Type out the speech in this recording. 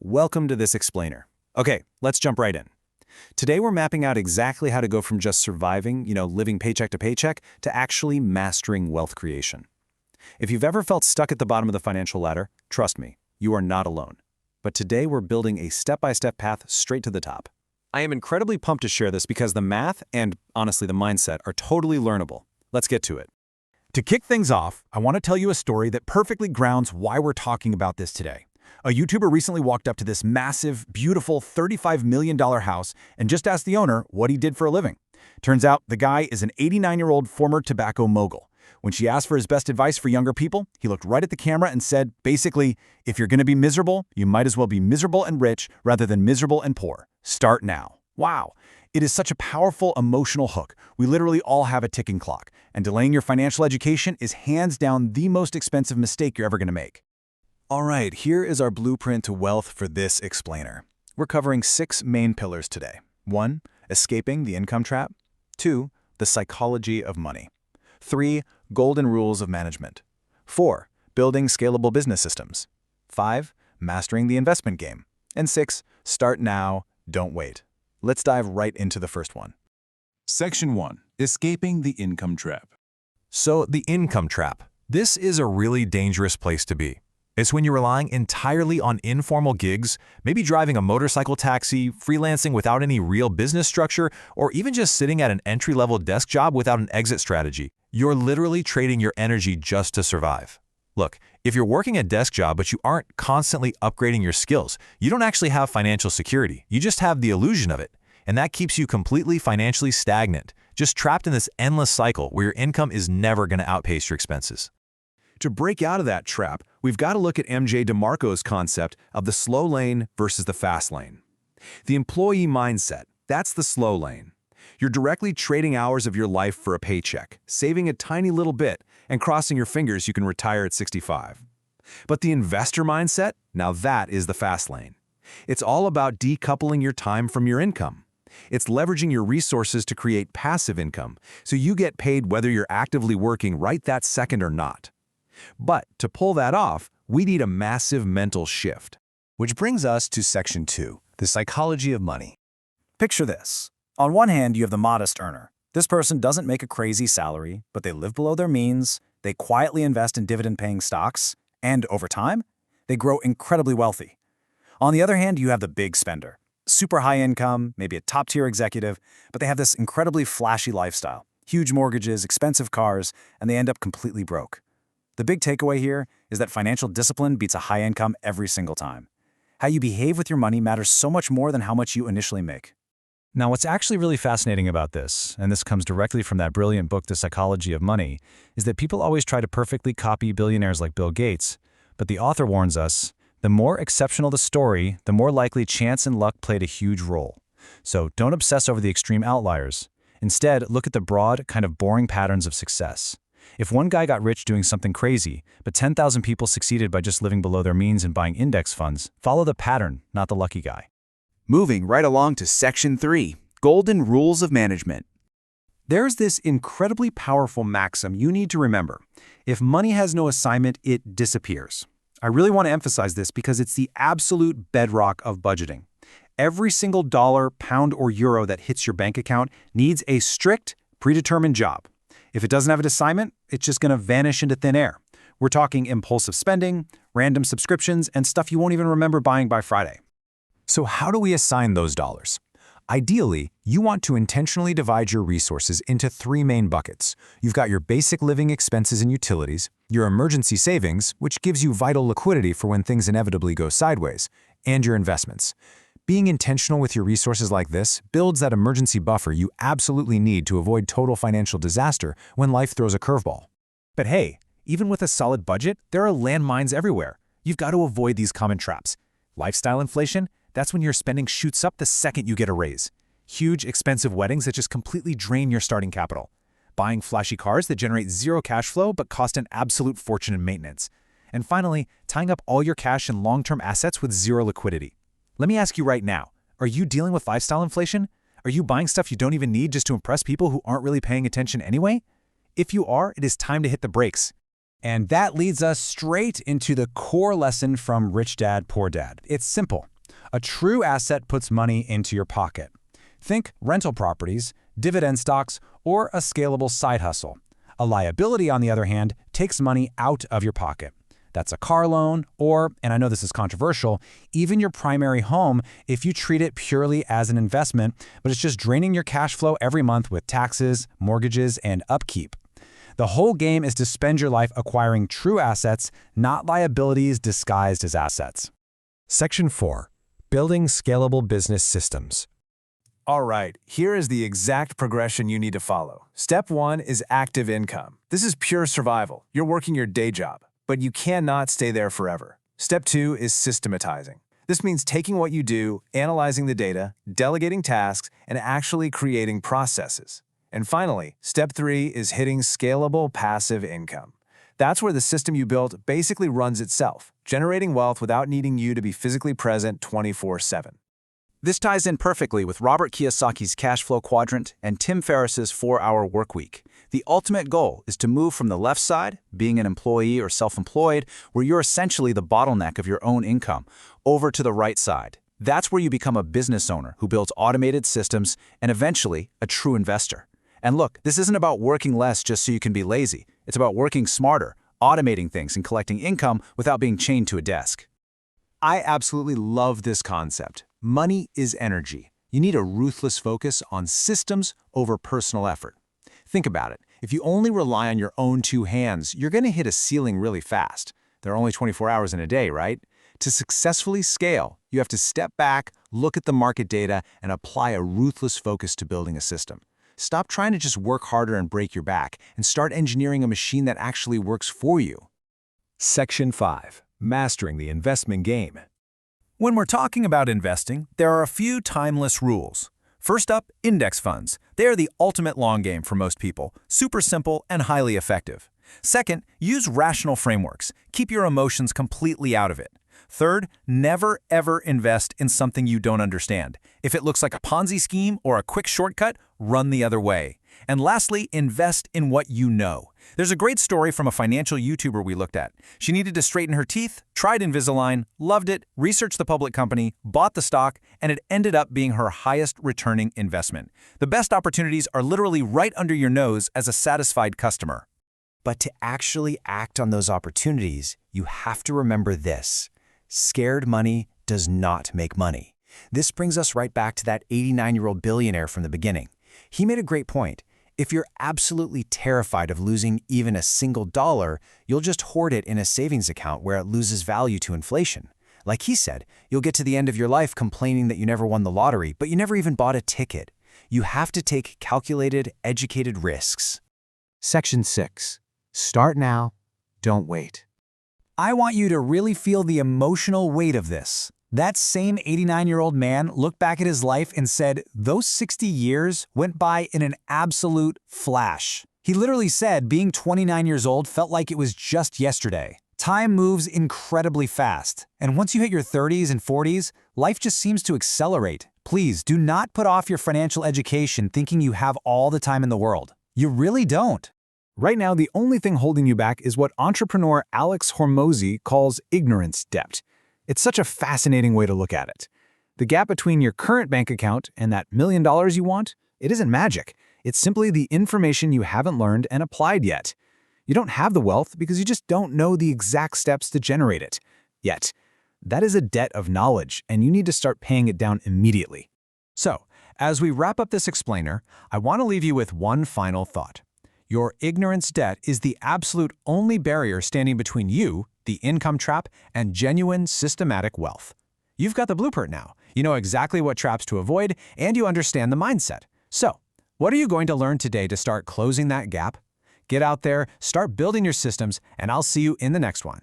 welcome to this explainer. Okay, let's jump right in. Today we're mapping out exactly how to go from just surviving, living paycheck to paycheck, to actually mastering wealth creation. If you've ever felt stuck at the bottom of the financial ladder, trust me, you are not alone. But today we're building a step-by-step path straight to the top. I am incredibly pumped to share this because the math and, honestly, the mindset are totally learnable. Let's get to it. To kick things off, I want to tell you a story that perfectly grounds why we're talking about this today. A YouTuber recently walked up to this massive, beautiful $35 million house and just asked the owner what he did for a living. Turns out the guy is an 89-year-old former tobacco mogul. When she asked for his best advice for younger people, he looked right at the camera and said, basically, if you're going to be miserable, you might as well be miserable and rich rather than miserable and poor. Start now. Wow. It is such a powerful emotional hook. We literally all have a ticking clock, and delaying your financial education is hands down the most expensive mistake you're ever going to make. All right, here is our blueprint to wealth for this explainer. We're covering 6 main pillars today. 1. Escaping the income trap. 2. The psychology of money. 3. Golden rules of management. 4. Building scalable business systems. 5. Mastering the investment game. And 6. Start now, don't wait. Let's dive right into the first one. Section 1. Escaping the income trap. So, the income trap. This is a really dangerous place to be. It's when you're relying entirely on informal gigs, maybe driving a motorcycle taxi, freelancing without any real business structure, or even just sitting at an entry-level desk job without an exit strategy. You're literally trading your energy just to survive. Look, if you're working a desk job but you aren't constantly upgrading your skills, you don't actually have financial security. You just have the illusion of it. And that keeps you completely financially stagnant, just trapped in this endless cycle where your income is never going to outpace your expenses. To break out of that trap, we've got to look at MJ DeMarco's concept of the slow lane versus the fast lane. The employee mindset, that's the slow lane. You're directly trading hours of your life for a paycheck, saving a tiny little bit, and crossing your fingers you can retire at 65. But the investor mindset, now that is the fast lane. It's all about decoupling your time from your income. It's leveraging your resources to create passive income, so you get paid whether you're actively working right that second or not. But to pull that off, we need a massive mental shift. Which brings us to Section 2, the psychology of money. Picture this. On one hand, you have the modest earner. This person doesn't make a crazy salary, but they live below their means, they quietly invest in dividend-paying stocks, and over time, they grow incredibly wealthy. On the other hand, you have the big spender. Super high income, maybe a top-tier executive, but they have this incredibly flashy lifestyle. Huge mortgages, expensive cars, and they end up completely broke. The big takeaway here is that financial discipline beats a high income every single time. How you behave with your money matters so much more than how much you initially make. Now, what's actually really fascinating about this, and this comes directly from that brilliant book, The Psychology of Money, is that people always try to perfectly copy billionaires like Bill Gates, but the author warns us, the more exceptional the story, the more likely chance and luck played a huge role. So don't obsess over the extreme outliers. Instead, look at the broad, kind of boring patterns of success. If one guy got rich doing something crazy, but 10,000 people succeeded by just living below their means and buying index funds, follow the pattern, not the lucky guy. Moving right along to Section 3, Golden Rules of Management. There's this incredibly powerful maxim you need to remember. If money has no assignment, it disappears. I really want to emphasize this because it's the absolute bedrock of budgeting. Every single dollar, pound, or euro that hits your bank account needs a strict, predetermined job. If it doesn't have an assignment, it's just going to vanish into thin air. We're talking impulsive spending, random subscriptions, and stuff you won't even remember buying by Friday. So how do we assign those dollars? Ideally, you want to intentionally divide your resources into 3 main buckets. You've got your basic living expenses and utilities, your emergency savings, which gives you vital liquidity for when things inevitably go sideways, and your investments. Being intentional with your resources like this builds that emergency buffer you absolutely need to avoid total financial disaster when life throws a curveball. But hey, even with a solid budget, there are landmines everywhere. You've got to avoid these common traps. Lifestyle inflation, that's when your spending shoots up the second you get a raise. Huge, expensive weddings that just completely drain your starting capital. Buying flashy cars that generate zero cash flow but cost an absolute fortune in maintenance. And finally, tying up all your cash in long-term assets with zero liquidity. Let me ask you right now, are you dealing with lifestyle inflation? Are you buying stuff you don't even need just to impress people who aren't really paying attention anyway? If you are, it is time to hit the brakes. And that leads us straight into the core lesson from Rich Dad, Poor Dad. It's simple. A true asset puts money into your pocket. Think rental properties, dividend stocks, or a scalable side hustle. A liability, on the other hand, takes money out of your pocket. That's a car loan or, and I know this is controversial, even your primary home if you treat it purely as an investment, but it's just draining your cash flow every month with taxes, mortgages, and upkeep. The whole game is to spend your life acquiring true assets, not liabilities disguised as assets. Section 4. Building Scalable Business Systems. All right, here is the exact progression you need to follow. Step 1 is active income. This is pure survival. You're working your day job, but you cannot stay there forever. Step 2 is systematizing. This means taking what you do, analyzing the data, delegating tasks, and actually creating processes. And finally, step 3 is hitting scalable passive income. That's where the system you built basically runs itself, generating wealth without needing you to be physically present 24/7. This ties in perfectly with Robert Kiyosaki's cash flow quadrant and Tim Ferriss's 4-hour workweek. The ultimate goal is to move from the left side, being an employee or self-employed, where you're essentially the bottleneck of your own income, over to the right side. That's where you become a business owner who builds automated systems and eventually a true investor. And look, this isn't about working less just so you can be lazy. It's about working smarter, automating things and collecting income without being chained to a desk. I absolutely love this concept. Money is energy. You need a ruthless focus on systems over personal effort. Think about it. If you only rely on your own 2 hands, you're going to hit a ceiling really fast. There are only 24 hours in a day, right? To successfully scale, you have to step back, look at the market data, and apply a ruthless focus to building a system. Stop trying to just work harder and break your back, and start engineering a machine that actually works for you. Section 5. Mastering the Investment Game. When we're talking about investing, there are a few timeless rules. First up, index funds. They are the ultimate long game for most people, super simple and highly effective. Second, use rational frameworks. Keep your emotions completely out of it. Third, never ever invest in something you don't understand. If it looks like a Ponzi scheme or a quick shortcut, run the other way. And lastly, invest in what you know. There's a great story from a financial YouTuber we looked at. She needed to straighten her teeth, tried Invisalign, loved it, researched the public company, bought the stock, and it ended up being her highest returning investment. The best opportunities are literally right under your nose as a satisfied customer. But to actually act on those opportunities, you have to remember this. Scared money does not make money. This brings us right back to that 89-year-old billionaire from the beginning. He made a great point. If you're absolutely terrified of losing even a single dollar, you'll just hoard it in a savings account where it loses value to inflation. Like he said, you'll get to the end of your life complaining that you never won the lottery, but you never even bought a ticket. You have to take calculated, educated risks. Section 6. Start now, don't wait. I want you to really feel the emotional weight of this. That same 89-year-old man looked back at his life and said, those 60 years went by in an absolute flash. He literally said being 29 years old felt like it was just yesterday. Time moves incredibly fast, and once you hit your 30s and 40s, life just seems to accelerate. Please do not put off your financial education thinking you have all the time in the world. You really don't. Right now, the only thing holding you back is what entrepreneur Alex Hormozi calls ignorance debt. It's such a fascinating way to look at it. The gap between your current bank account and that $1 million you want, it isn't magic. It's simply the information you haven't learned and applied yet. You don't have the wealth because you just don't know the exact steps to generate it yet. That is a debt of knowledge, and you need to start paying it down immediately. So, as we wrap up this explainer, I want to leave you with one final thought. Your ignorance debt is the absolute only barrier standing between you, the income trap, and genuine systematic wealth. You've got the blueprint now. You know exactly what traps to avoid, and you understand the mindset. So, what are you going to learn today to start closing that gap? Get out there, start building your systems, and I'll see you in the next one.